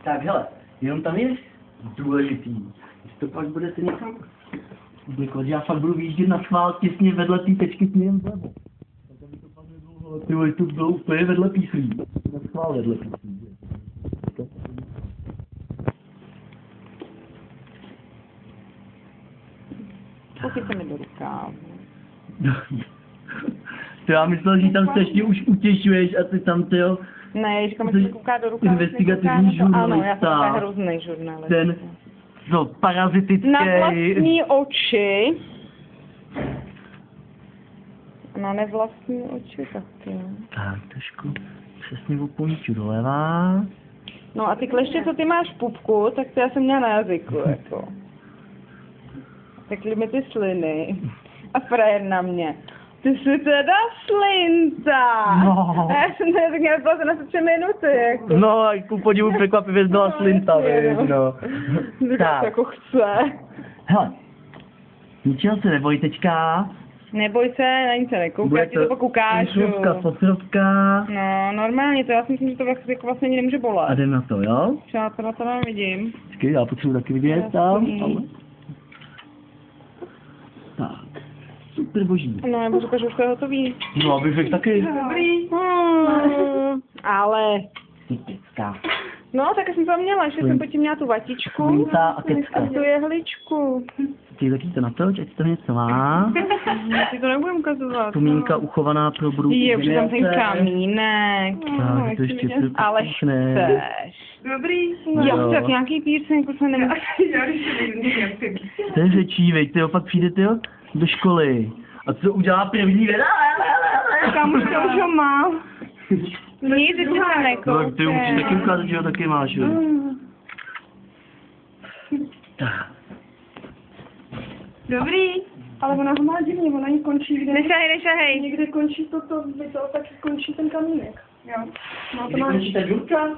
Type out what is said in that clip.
Tak hele, jenom tam je důležitý, jestli to pak budete někam publikovat, že já fakt budu výjíždět na schvál těsně vedle té tečky směrem zlevo. Tak aby to pak nebylo, tyhle, to bylo úplně vedle píslí. Na schvál vedle píslí. Pokud se mi do rukávu. To já myslel, že tam strašně už utěšuješ a ty tam tyjo... Ne, říkám, že se kouká do rukávu. Investigativní žurnalista. Ano, já jsem takový hrozný žurnalista. Ten, co, parazitický... Na vlastní oči. Na nevlastní oči taky. Tak, trošku přesně o půlničku doleva. No a ty kleště, co ty máš v pupku, tak to já jsem měla na jazyku, jako. Tekly mi ty sliny. A frajer na mě. Ty jsi teda slinta. No. A já jsem teda tak měla na 3 minuty, jako. No, a ku podivu překvapivě byla slinta, víš, no. Tak jako chce. Hele, ničeho se neboj teďka. Neboj se, na nic se nekoukej, já ti to pak ukážu. Fotrovka. No, normálně, to já si myslím, že to vlastně ani nemůže bolet. A jdem na to, jo? Já to na to nevidím. Počkej, já potřebuji taky vidět tam. Tak, super boží. No, nebo říkáš, že už to je hotový. No, abych řekl taky. Dobrý. Ale. Typická. No, tak jsem to měla, ještě jsem potom měla tu vatičku. Slinta a kecka. A tu jehličku. Ty taky to natoč, ať to něco má. Ty to nebudem ukazovat. Vzpomínka uchovaná pro budoucí Je, už je tam ten generace. kamínek. Tak, to ještě se Ale píšne. chceš. Dobrý. Jo, tak nějaký piercing, už se nemůžu. Já když se nevím, jak ty. To je řečí, veď, ty opak přijde ty do školy. A co udělá první věc? Kamuška už ho má. Nic, ty se nekoukej. No, ty musíš taky ukázat, že ho taky máš, jo. Tak. Dobrý. Ale ona ho má divně, ona jí končí, kde... Nešahej. Někde končí to, tak končí ten kamínek. Jo. No to Kdy má... končí ta důlka?